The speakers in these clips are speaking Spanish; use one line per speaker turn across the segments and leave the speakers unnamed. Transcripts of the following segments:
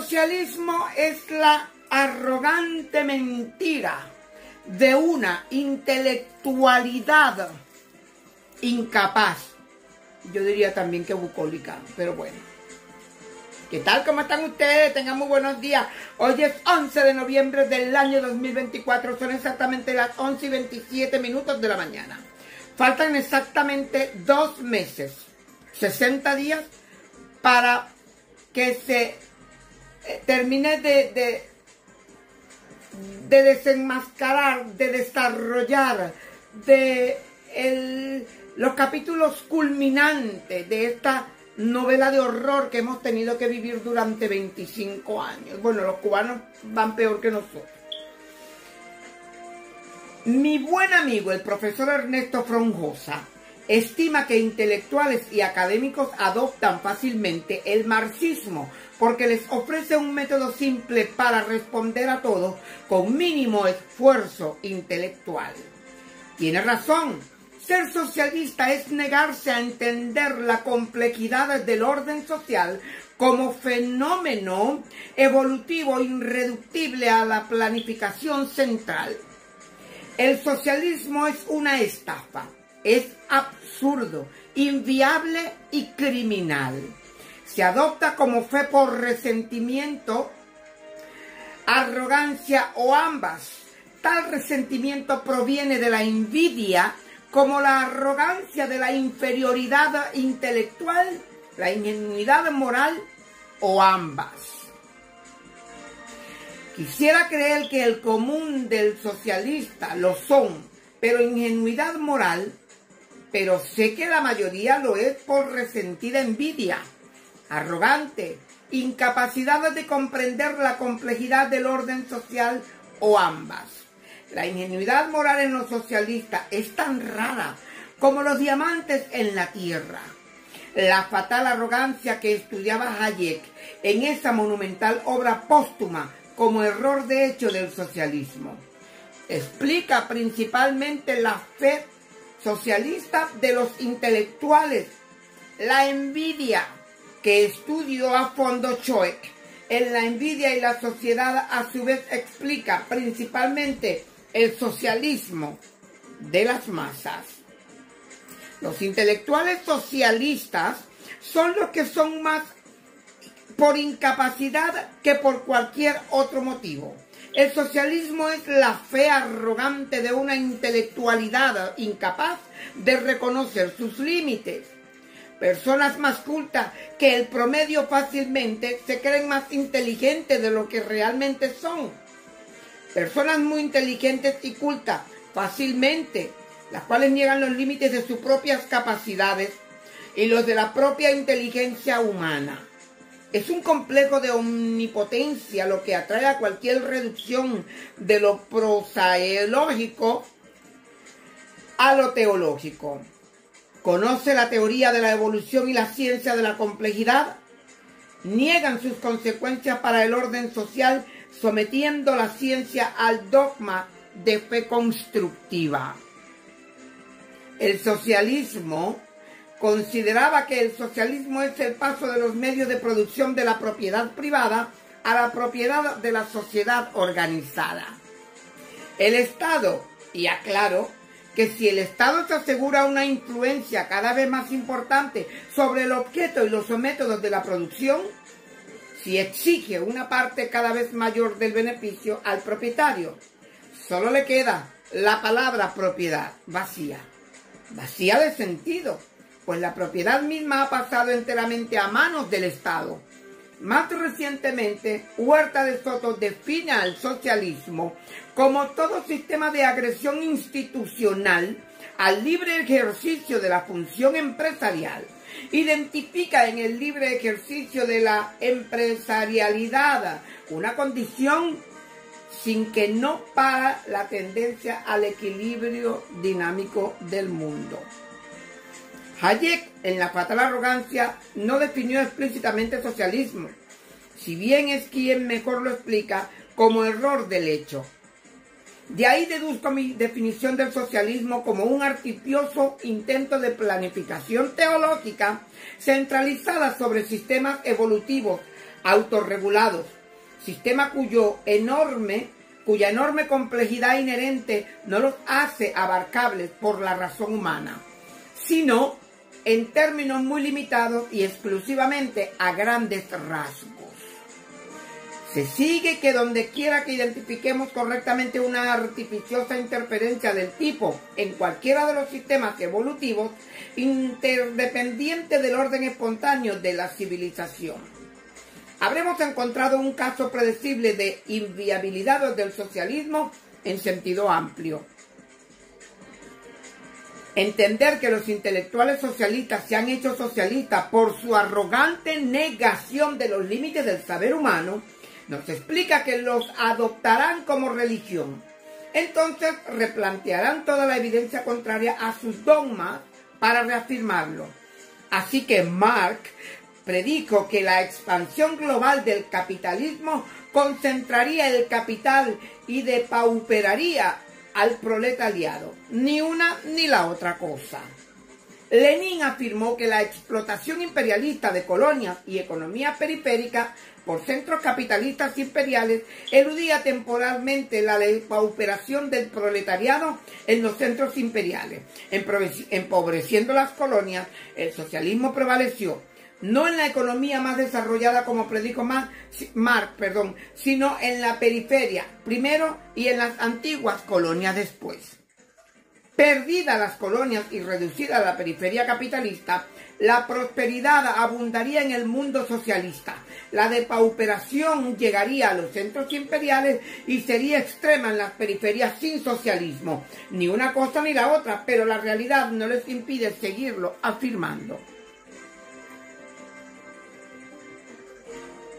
socialismo es la arrogante mentira de una intelectualidad incapaz. Yo diría también que bucólica, pero bueno. ¿Qué tal? ¿Cómo están ustedes? Tengan muy buenos días. Hoy es 11 de noviembre del año 2024. Son exactamente las 11:27 de la mañana. Faltan exactamente 2 meses, 60 días, para que se termine de desenmascarar, de desarrollar los capítulos culminantes de esta novela de horror que hemos tenido que vivir durante 25 años. Bueno, los cubanos van peor que nosotros. Mi buen amigo, el profesor Ernesto Fronjosa, estima que intelectuales y académicos adoptan fácilmente el marxismo porque les ofrece un método simple para responder a todo con mínimo esfuerzo intelectual. Tiene razón. Ser socialista es negarse a entender la complejidad del orden social como fenómeno evolutivo irreductible a la planificación central. El socialismo es una estafa, es absurdo, inviable y criminal. Se adopta como fe por resentimiento, arrogancia o ambas. Tal resentimiento proviene de la envidia, como la arrogancia de la inferioridad intelectual, la ingenuidad moral o ambas. Quisiera creer que el común del socialista lo son, pero ingenuidad moral, pero sé que la mayoría lo es por resentida envidia, arrogante, incapacidad de comprender la complejidad del orden social o ambas. La ingenuidad moral en los socialistas es tan rara como los diamantes en la tierra. La fatal arrogancia que estudiaba Hayek en esa monumental obra póstuma como error de hecho del socialismo explica principalmente la fe socialista de los intelectuales, la envidia que estudió a fondo Choek. En la envidia y la sociedad a su vez explica principalmente el socialismo de las masas. Los intelectuales socialistas son los que son más por incapacidad que por cualquier otro motivo. El socialismo es la fe arrogante de una intelectualidad incapaz de reconocer sus límites. Personas más cultas que el promedio fácilmente se creen más inteligentes de lo que realmente son. Personas muy inteligentes y cultas fácilmente, las cuales niegan los límites de sus propias capacidades y los de la propia inteligencia humana. Es un complejo de omnipotencia lo que atrae a cualquier reducción de lo prosaológico a lo teológico. Conoce la teoría de la evolución y la ciencia de la complejidad. Niegan sus consecuencias para el orden social, sometiendo la ciencia al dogma de fe constructiva. El socialismo consideraba que el socialismo es el paso de los medios de producción de la propiedad privada a la propiedad de la sociedad organizada. El Estado, y aclaro que si el Estado se asegura una influencia cada vez más importante sobre el objeto y los métodos de la producción, si exige una parte cada vez mayor del beneficio al propietario, solo le queda la palabra propiedad vacía, vacía de sentido, pues la propiedad misma ha pasado enteramente a manos del Estado. Más recientemente, Huerta de Soto define al socialismo como todo sistema de agresión institucional al libre ejercicio de la función empresarial. Identifica en el libre ejercicio de la empresarialidad una condición sin que no para la tendencia al equilibrio dinámico del mundo. Hayek, en La fatal arrogancia, no definió explícitamente socialismo, si bien es quien mejor lo explica como error del hecho. De ahí deduzco mi definición del socialismo como un artificioso intento de planificación teológica centralizada sobre sistemas evolutivos autorregulados, sistema cuya enorme complejidad inherente no los hace abarcables por la razón humana, sino en términos muy limitados y exclusivamente a grandes rasgos. Se sigue que donde quiera que identifiquemos correctamente una artificiosa interferencia del tipo en cualquiera de los sistemas evolutivos interdependiente del orden espontáneo de la civilización, habremos encontrado un caso predecible de inviabilidad del socialismo en sentido amplio. Entender que los intelectuales socialistas se han hecho socialistas por su arrogante negación de los límites del saber humano nos explica que los adoptarán como religión. Entonces replantearán toda la evidencia contraria a sus dogmas para reafirmarlo. Así que Marx predijo que la expansión global del capitalismo concentraría el capital y depauperaría al proletariado. Ni una ni la otra cosa. Lenin afirmó que la explotación imperialista de colonias y economía periférica por centros capitalistas imperiales eludía temporalmente la depauperación del proletariado en los centros imperiales. Empobreciendo las colonias, el socialismo prevaleció, no en la economía más desarrollada como predijo Marx, sino en la periferia primero y en las antiguas colonias después. Perdidas las colonias y reducida la periferia capitalista, la prosperidad abundaría en el mundo socialista. La depauperación llegaría a los centros imperiales y sería extrema en las periferias sin socialismo. Ni una cosa ni la otra, pero la realidad no les impide seguirlo afirmando.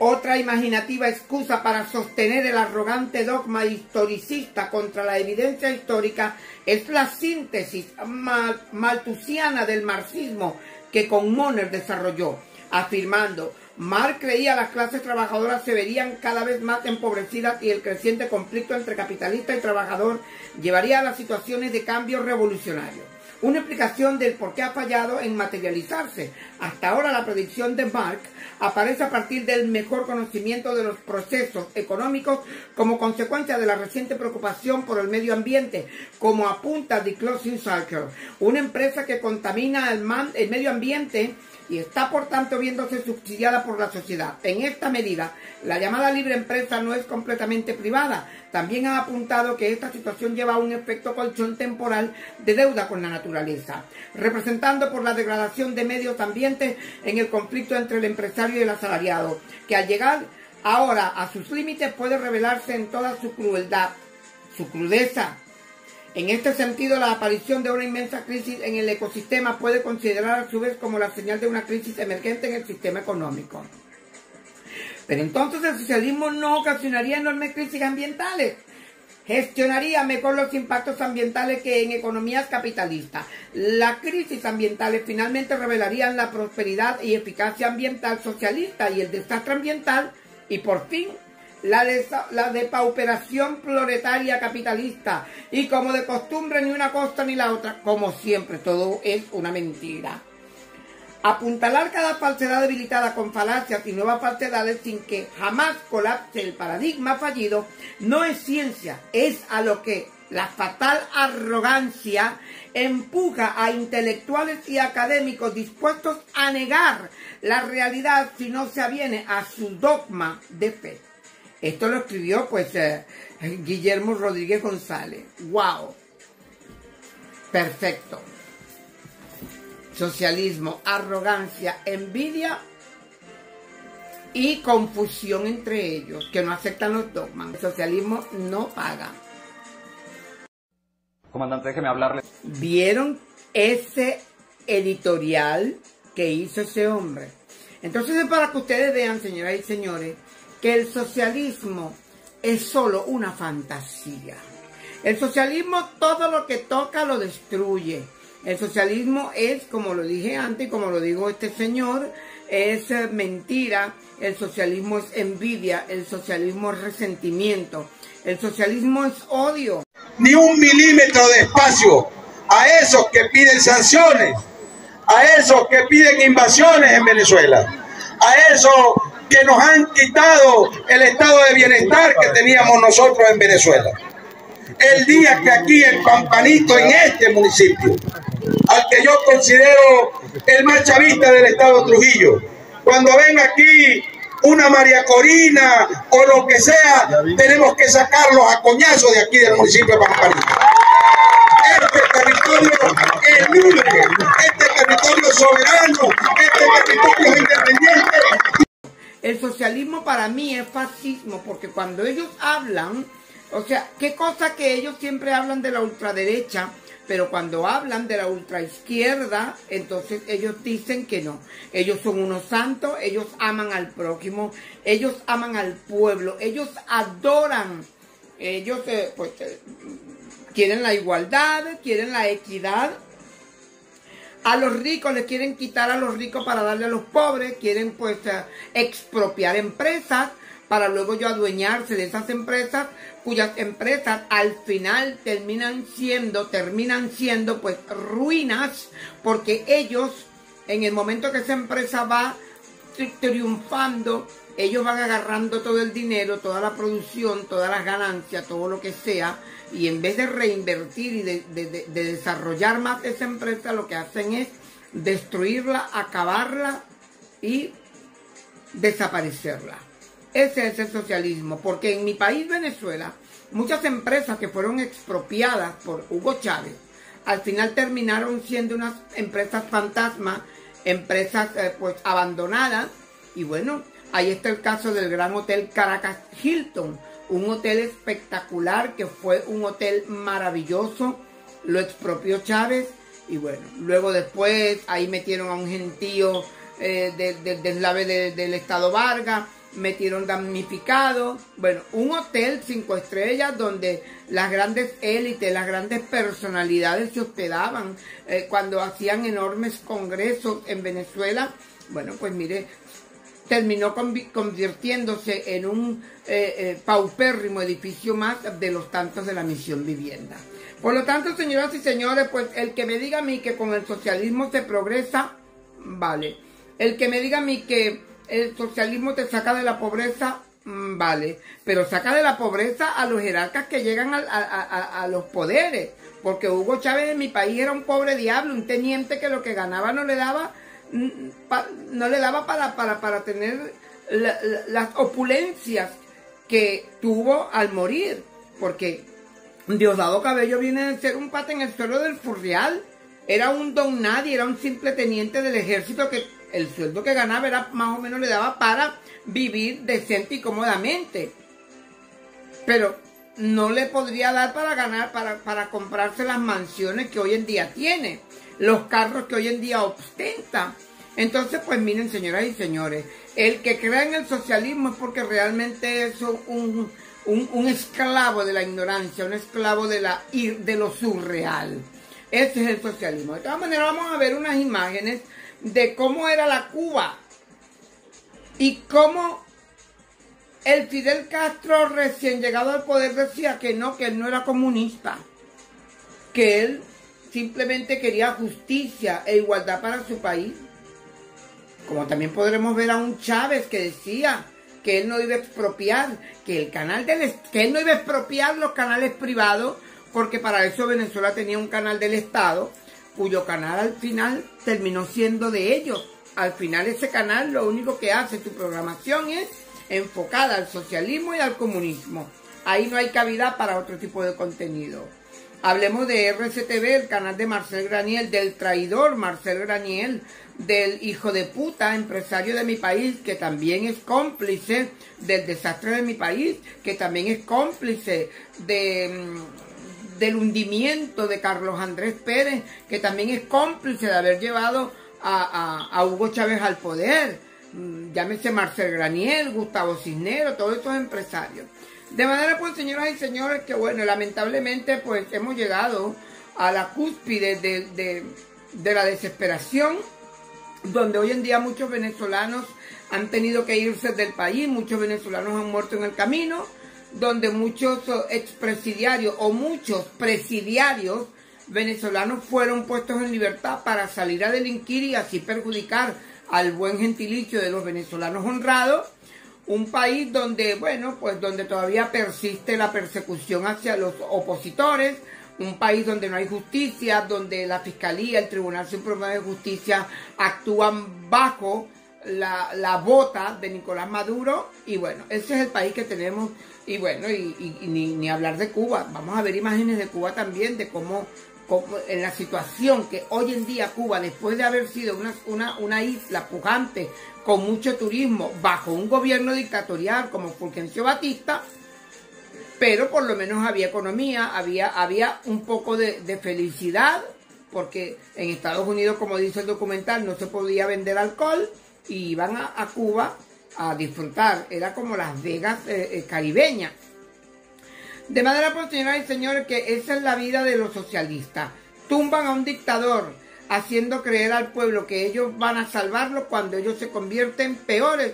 Otra imaginativa excusa para sostener el arrogante dogma historicista contra la evidencia histórica es la síntesis malthusiana del marxismo que con Monner desarrolló, afirmando: Marx creía las clases trabajadoras se verían cada vez más empobrecidas y el creciente conflicto entre capitalista y trabajador llevaría a las situaciones de cambio revolucionario. Una explicación del por qué ha fallado en materializarse. Hasta ahora la predicción de Marx aparece a partir del mejor conocimiento de los procesos económicos como consecuencia de la reciente preocupación por el medio ambiente, como apunta The Closing Circle, una empresa que contamina el medio ambiente y está por tanto viéndose subsidiada por la sociedad. En esta medida, la llamada libre empresa no es completamente privada. También ha apuntado que esta situación lleva a un efecto colchón temporal de deuda con la naturaleza, representando por la degradación de medios ambientes en el conflicto entre el empresario y el asalariado, que al llegar ahora a sus límites puede revelarse en toda su crueldad, su crudeza. En este sentido, la aparición de una inmensa crisis en el ecosistema puede considerar a su vez como la señal de una crisis emergente en el sistema económico. Pero entonces el socialismo no ocasionaría enormes crisis ambientales. Gestionaría mejor los impactos ambientales que en economías capitalistas. Las crisis ambientales finalmente revelarían la prosperidad y eficacia ambiental socialista y el desastre ambiental y por fin la depauperación proletaria capitalista. Y como de costumbre ni una cosa ni la otra, como siempre, todo es una mentira. Apuntalar cada falsedad debilitada con falacias y nuevas falsedades sin que jamás colapse el paradigma fallido no es ciencia, es a lo que la fatal arrogancia empuja a intelectuales y académicos dispuestos a negar la realidad si no se aviene a su dogma de fe. Esto lo escribió Guillermo Rodríguez González. ¡Wow! Perfecto. Socialismo, arrogancia, envidia y confusión entre ellos, que no aceptan los dogmas. El socialismo no paga.
Comandante, déjeme hablarle.
¿Vieron ese editorial que hizo ese hombre? Entonces es para que ustedes vean, señoras y señores, que el socialismo es solo una fantasía. El socialismo todo lo que toca lo destruye. El socialismo es, como lo dije antes y como lo dijo este señor, es mentira. El socialismo es envidia. El socialismo es resentimiento. El socialismo es odio.
Ni un milímetro de espacio a esos que piden sanciones, a esos que piden invasiones en Venezuela, a esos que nos han quitado el estado de bienestar que teníamos nosotros en Venezuela. El día que aquí en Pampanito, en este municipio, al que yo considero el más chavista del estado de Trujillo, cuando ven aquí una María Corina o lo que sea, tenemos que sacarlos a coñazos de aquí del municipio de Pampanito. Este territorio es libre, este territorio es soberano, este territorio es independiente.
El socialismo para mí es fascismo, porque cuando ellos hablan, o sea, qué cosa que ellos siempre hablan de la ultraderecha, pero cuando hablan de la ultraizquierda, entonces ellos dicen que no. Ellos son unos santos, ellos aman al prójimo, ellos aman al pueblo, ellos adoran, ellos quieren la igualdad, quieren la equidad. A los ricos les quieren quitar a los ricos para darle a los pobres, quieren pues expropiar empresas para luego adueñarse de esas empresas, cuyas empresas al final terminan siendo pues ruinas, porque ellos en el momento que esa empresa va triunfando, ellos van agarrando todo el dinero, toda la producción, todas las ganancias, todo lo que sea, y en vez de reinvertir y de desarrollar más esa empresa, lo que hacen es destruirla, acabarla y desaparecerla. Ese es el socialismo, porque en mi país, Venezuela, muchas empresas que fueron expropiadas por Hugo Chávez, al final terminaron siendo unas empresas fantasma, empresas pues abandonadas, y bueno, ahí está el caso del Gran Hotel Caracas Hilton, un hotel espectacular que fue un hotel maravilloso, lo expropió Chávez, y bueno, luego después ahí metieron a un gentío del deslave del Estado Vargas, metieron damnificados, bueno, un hotel 5 estrellas donde las grandes élites, las grandes personalidades se hospedaban cuando hacían enormes congresos en Venezuela. Bueno, pues mire, terminó convirtiéndose en un paupérrimo edificio más de los tantos de la Misión Vivienda. Por lo tanto, señoras y señores, pues el que me diga a mí que con el socialismo se progresa, vale. El que me diga a mí que el socialismo te saca de la pobreza, vale. Pero saca de la pobreza a los jerarcas que llegan a los poderes. Porque Hugo Chávez en mi país era un pobre diablo, un teniente que lo que ganaba no le daba para tener las opulencias que tuvo al morir, porque Diosdado Cabello viene de ser un pata en el suelo del Furrial, era un don nadie, era un simple teniente del ejército que el sueldo que ganaba era más o menos le daba para vivir decente y cómodamente, pero no le podría dar para ganar, para comprarse las mansiones que hoy en día tiene, los carros que hoy en día ostenta. Entonces, pues miren, señoras y señores, el que crea en el socialismo es porque realmente es un esclavo de la ignorancia, un esclavo de lo surreal. Ese es el socialismo. De todas maneras, vamos a ver unas imágenes de cómo era la Cuba y cómo el Fidel Castro recién llegado al poder decía que él no era comunista, que él simplemente quería justicia e igualdad para su país. Como también podremos ver a un Chávez que decía que él no iba a expropiar, que él no iba a expropiar los canales privados, porque para eso Venezuela tenía un canal del Estado, cuyo canal al final terminó siendo de ellos. Al final ese canal lo único que hace, su programación es enfocada al socialismo y al comunismo. Ahí no hay cabida para otro tipo de contenido. Hablemos de RCTV, el canal de Marcel Graniel, del traidor Marcel Graniel, del hijo de puta empresario de mi país, que también es cómplice del desastre de mi país, que también es cómplice del hundimiento de Carlos Andrés Pérez, que también es cómplice de haber llevado a Hugo Chávez al poder. Llámese Marcel Graniel, Gustavo Cisneros, todos estos empresarios. De manera, pues, señoras y señores, que bueno, lamentablemente, pues, hemos llegado a la cúspide de la desesperación, donde hoy en día muchos venezolanos han tenido que irse del país, muchos venezolanos han muerto en el camino, donde muchos expresidiarios o muchos presidiarios venezolanos fueron puestos en libertad para salir a delinquir y así perjudicar al buen gentilicio de los venezolanos honrados. un país donde, bueno, pues donde todavía persiste la persecución hacia los opositores, un país donde no hay justicia, donde la Fiscalía, el Tribunal Supremo de Justicia actúan bajo la bota de Nicolás Maduro, y bueno, ese es el país que tenemos. Y bueno, y ni hablar de Cuba. Vamos a ver imágenes de Cuba también, de cómo en la situación que hoy en día Cuba, después de haber sido una isla pujante, con mucho turismo, bajo un gobierno dictatorial como Fulgencio Batista, pero por lo menos había economía, había un poco de felicidad, porque en Estados Unidos, como dice el documental, no se podía vender alcohol, y iban a Cuba a disfrutar. Era como Las Vegas caribeña. De manera, pues, señoras y señores, que esa es la vida de los socialistas. Tumban a un dictador, haciendo creer al pueblo que ellos van a salvarlo cuando ellos se convierten peores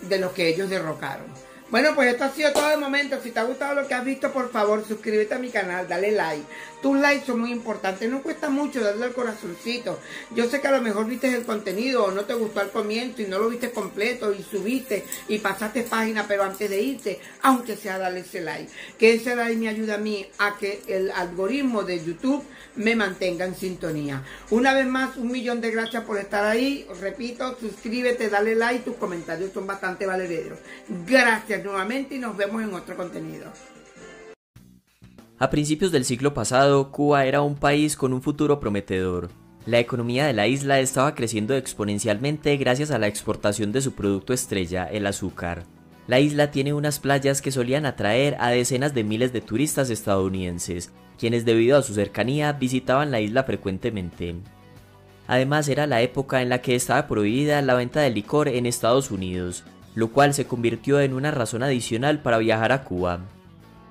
de los que ellos derrocaron. Bueno, pues esto ha sido todo de momento. Si te ha gustado lo que has visto, por favor, suscríbete a mi canal, dale like. Tus likes son muy importantes, no cuesta mucho darle al corazoncito. Yo sé que a lo mejor viste el contenido o no te gustó al comienzo y no lo viste completo y subiste y pasaste página, pero antes de irte, aunque sea darle ese like. Que ese like me ayuda a mí a que el algoritmo de YouTube me mantenga en sintonía. Una vez más, 1.000.000 de gracias por estar ahí. Repito, suscríbete, dale like, tus comentarios son bastante valederos. Gracias nuevamente y nos vemos en otro contenido.
A principios del siglo pasado, Cuba era un país con un futuro prometedor. La economía de la isla estaba creciendo exponencialmente gracias a la exportación de su producto estrella, el azúcar. La isla tiene unas playas que solían atraer a decenas de miles de turistas estadounidenses, quienes debido a su cercanía visitaban la isla frecuentemente. Además, era la época en la que estaba prohibida la venta de licor en Estados Unidos, lo cual se convirtió en una razón adicional para viajar a Cuba.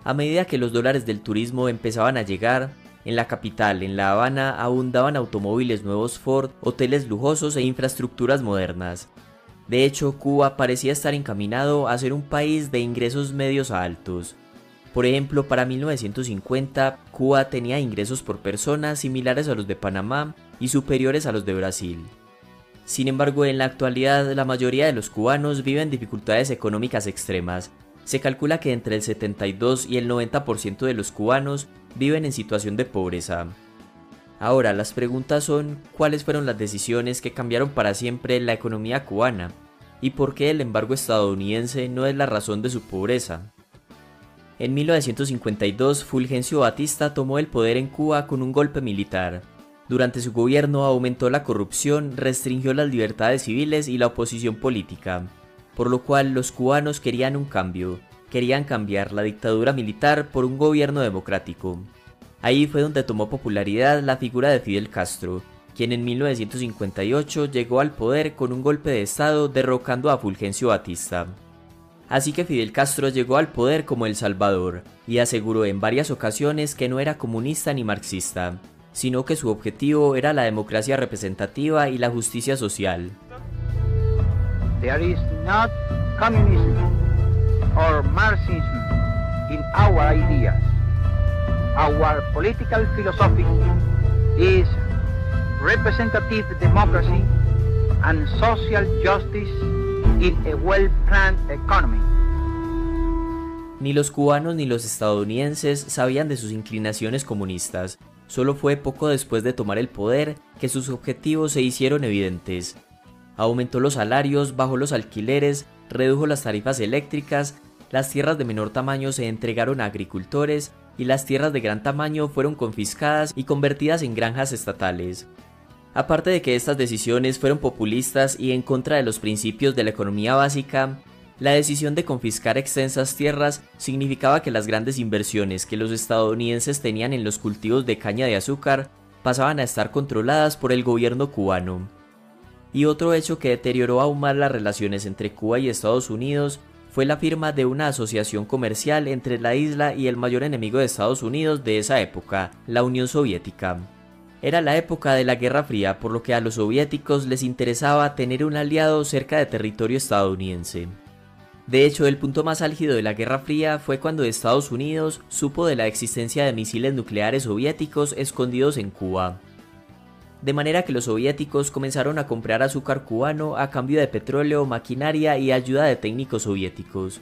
A medida que los dólares del turismo empezaban a llegar, en la capital, en La Habana, abundaban automóviles nuevos Ford, hoteles lujosos e infraestructuras modernas. De hecho, Cuba parecía estar encaminado a ser un país de ingresos medios a altos. Por ejemplo, para 1950, Cuba tenía ingresos por persona similares a los de Panamá y superiores a los de Brasil. Sin embargo, en la actualidad, la mayoría de los cubanos viven dificultades económicas extremas. Se calcula que entre el 72 y el 90% de los cubanos viven en situación de pobreza. Ahora, las preguntas son, ¿cuáles fueron las decisiones que cambiaron para siempre la economía cubana? ¿Y por qué el embargo estadounidense no es la razón de su pobreza? En 1952, Fulgencio Batista tomó el poder en Cuba con un golpe militar. Durante su gobierno aumentó la corrupción, restringió las libertades civiles y la oposición política, por lo cual los cubanos querían un cambio, querían cambiar la dictadura militar por un gobierno democrático. Ahí fue donde tomó popularidad la figura de Fidel Castro, quien en 1958 llegó al poder con un golpe de estado derrocando a Fulgencio Batista. Así que Fidel Castro llegó al poder como El Salvador, y aseguró en varias ocasiones que no era comunista ni marxista, sino que su objetivo era la democracia representativa y la justicia social.
There is not communism or Marxism in our ideas. Our political philosophy is representative democracy and social justice in a well-planned economy.
Ni los cubanos ni los estadounidenses sabían de sus inclinaciones comunistas. Solo fue poco después de tomar el poder que sus objetivos se hicieron evidentes. Aumentó los salarios, bajó los alquileres, redujo las tarifas eléctricas, las tierras de menor tamaño se entregaron a agricultores y las tierras de gran tamaño fueron confiscadas y convertidas en granjas estatales. Aparte de que estas decisiones fueron populistas y en contra de los principios de la economía básica, la decisión de confiscar extensas tierras significaba que las grandes inversiones que los estadounidenses tenían en los cultivos de caña de azúcar pasaban a estar controladas por el gobierno cubano. Y otro hecho que deterioró aún más las relaciones entre Cuba y Estados Unidos fue la firma de una asociación comercial entre la isla y el mayor enemigo de Estados Unidos de esa época, la Unión Soviética. Era la época de la Guerra Fría, por lo que a los soviéticos les interesaba tener un aliado cerca de territorio estadounidense. De hecho, el punto más álgido de la Guerra Fría fue cuando Estados Unidos supo de la existencia de misiles nucleares soviéticos escondidos en Cuba. de manera que los soviéticos comenzaron a comprar azúcar cubano a cambio de petróleo, maquinaria y ayuda de técnicos soviéticos.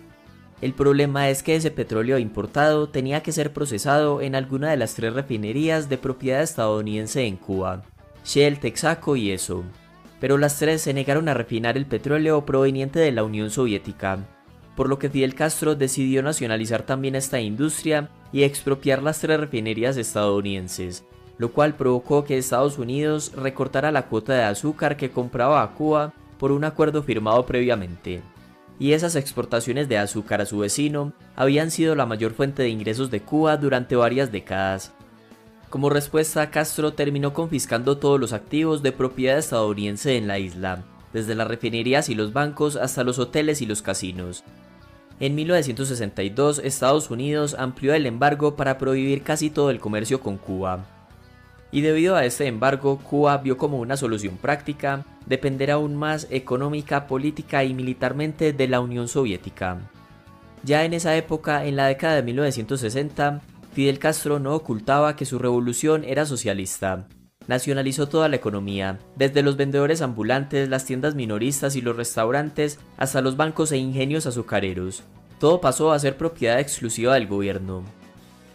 El problema es que ese petróleo importado tenía que ser procesado en alguna de las 3 refinerías de propiedad estadounidense en Cuba, Shell, Texaco y ESO, pero las 3 se negaron a refinar el petróleo proveniente de la Unión Soviética, por lo que Fidel Castro decidió nacionalizar también esta industria y expropiar las 3 refinerías estadounidenses, lo cual provocó que Estados Unidos recortara la cuota de azúcar que compraba a Cuba por un acuerdo firmado previamente. Y esas exportaciones de azúcar a su vecino habían sido la mayor fuente de ingresos de Cuba durante varias décadas. Como respuesta, Castro terminó confiscando todos los activos de propiedad estadounidense en la isla, desde las refinerías y los bancos hasta los hoteles y los casinos. En 1962, Estados Unidos amplió el embargo para prohibir casi todo el comercio con Cuba. Y debido a este embargo, Cuba vio como una solución práctica depender aún más económica, política y militarmente de la Unión Soviética. Ya en esa época, en la década de 1960, Fidel Castro no ocultaba que su revolución era socialista. Nacionalizó toda la economía, desde los vendedores ambulantes, las tiendas minoristas y los restaurantes, hasta los bancos e ingenios azucareros. Todo pasó a ser propiedad exclusiva del gobierno.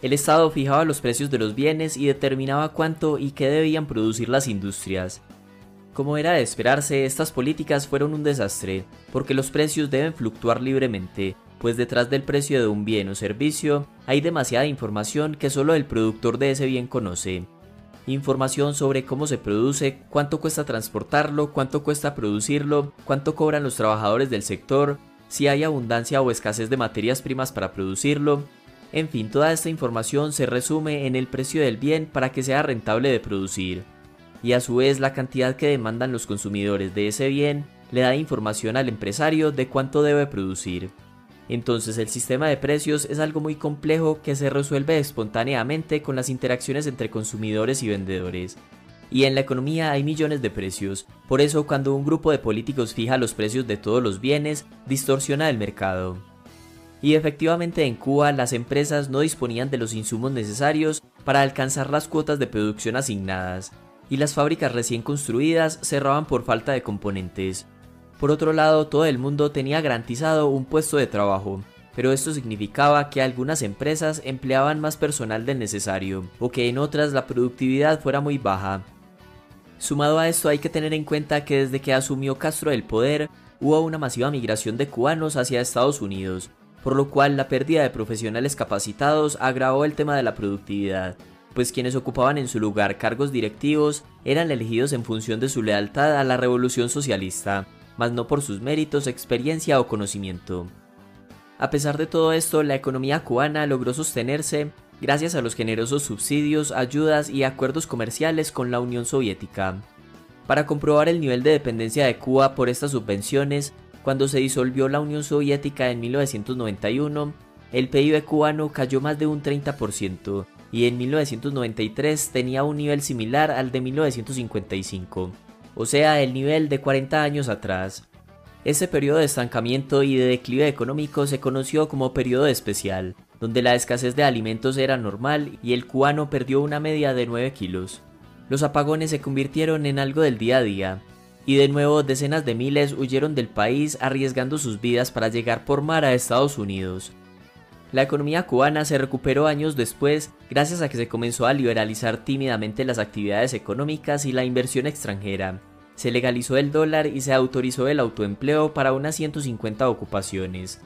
El Estado fijaba los precios de los bienes y determinaba cuánto y qué debían producir las industrias. Como era de esperarse, estas políticas fueron un desastre, porque los precios deben fluctuar libremente, pues detrás del precio de un bien o servicio hay demasiada información que solo el productor de ese bien conoce. Información sobre cómo se produce, cuánto cuesta transportarlo, cuánto cuesta producirlo, cuánto cobran los trabajadores del sector, si hay abundancia o escasez de materias primas para producirlo. En fin, toda esta información se resume en el precio del bien para que sea rentable de producir. Y a su vez la cantidad que demandan los consumidores de ese bien le da información al empresario de cuánto debe producir. Entonces el sistema de precios es algo muy complejo que se resuelve espontáneamente con las interacciones entre consumidores y vendedores. Y en la economía hay millones de precios, por eso cuando un grupo de políticos fija los precios de todos los bienes, distorsiona el mercado. Y efectivamente en Cuba las empresas no disponían de los insumos necesarios para alcanzar las cuotas de producción asignadas, y las fábricas recién construidas cerraban por falta de componentes. Por otro lado, todo el mundo tenía garantizado un puesto de trabajo, pero esto significaba que algunas empresas empleaban más personal del necesario, o que en otras la productividad fuera muy baja. Sumado a esto hay que tener en cuenta que desde que asumió Castro el poder, hubo una masiva migración de cubanos hacia Estados Unidos, por lo cual la pérdida de profesionales capacitados agravó el tema de la productividad, pues quienes ocupaban en su lugar cargos directivos eran elegidos en función de su lealtad a la revolución socialista, mas no por sus méritos, experiencia o conocimiento. A pesar de todo esto, la economía cubana logró sostenerse gracias a los generosos subsidios, ayudas y acuerdos comerciales con la Unión Soviética. Para comprobar el nivel de dependencia de Cuba por estas subvenciones, cuando se disolvió la Unión Soviética en 1991, el PIB cubano cayó más de un 30% y en 1993 tenía un nivel similar al de 1955, o sea, el nivel de 40 años atrás. Ese periodo de estancamiento y de declive económico se conoció como periodo especial, donde la escasez de alimentos era normal y el cubano perdió una media de 9 kilos. Los apagones se convirtieron en algo del día a día, y de nuevo decenas de miles huyeron del país arriesgando sus vidas para llegar por mar a Estados Unidos. La economía cubana se recuperó años después gracias a que se comenzó a liberalizar tímidamente las actividades económicas y la inversión extranjera. Se legalizó el dólar y se autorizó el autoempleo para unas 150 ocupaciones.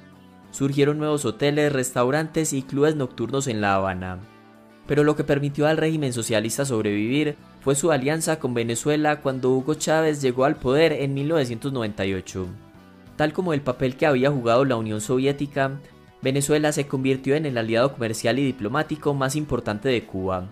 Surgieron nuevos hoteles, restaurantes y clubes nocturnos en La Habana. Pero lo que permitió al régimen socialista sobrevivir fue su alianza con Venezuela cuando Hugo Chávez llegó al poder en 1998. Tal como el papel que había jugado la Unión Soviética, Venezuela se convirtió en el aliado comercial y diplomático más importante de Cuba.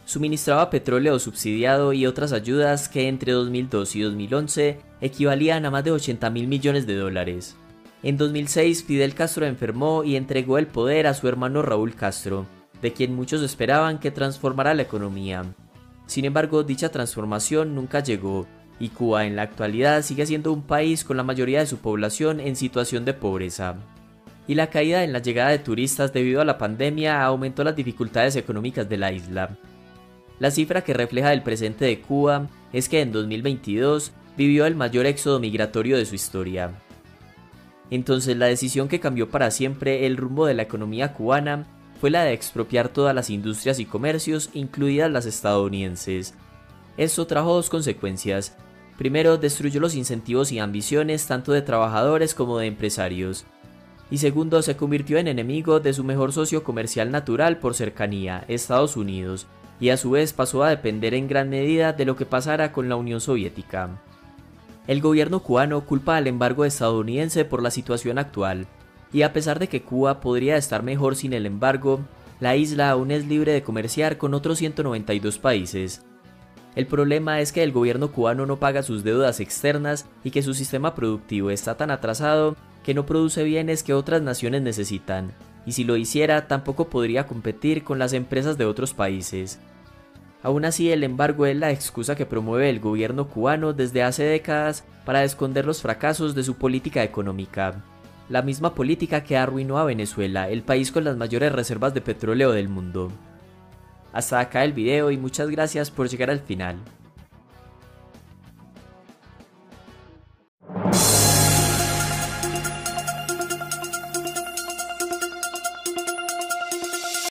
Suministraba petróleo subsidiado y otras ayudas que entre 2002 y 2011 equivalían a más de 80.000 millones de dólares. En 2006, Fidel Castro enfermó y entregó el poder a su hermano Raúl Castro, de quien muchos esperaban que transformara la economía. Sin embargo, dicha transformación nunca llegó, y Cuba en la actualidad sigue siendo un país con la mayoría de su población en situación de pobreza. Y la caída en la llegada de turistas debido a la pandemia aumentó las dificultades económicas de la isla. La cifra que refleja el presente de Cuba es que en 2022 vivió el mayor éxodo migratorio de su historia. Entonces la decisión que cambió para siempre el rumbo de la economía cubana fue la de expropiar todas las industrias y comercios, incluidas las estadounidenses. Esto trajo dos consecuencias. Primero, destruyó los incentivos y ambiciones tanto de trabajadores como de empresarios. Y segundo, se convirtió en enemigo de su mejor socio comercial natural por cercanía, Estados Unidos, y a su vez pasó a depender en gran medida de lo que pasara con la Unión Soviética. El gobierno cubano culpa al embargo estadounidense por la situación actual, y a pesar de que Cuba podría estar mejor sin el embargo, la isla aún es libre de comerciar con otros 192 países. El problema es que el gobierno cubano no paga sus deudas externas y que su sistema productivo está tan atrasado que no produce bienes que otras naciones necesitan, y si lo hiciera tampoco podría competir con las empresas de otros países. Aún así, el embargo es la excusa que promueve el gobierno cubano desde hace décadas para esconder los fracasos de su política económica. La misma política que arruinó a Venezuela, el país con las mayores reservas de petróleo del mundo. Hasta acá el video y muchas gracias por llegar al final.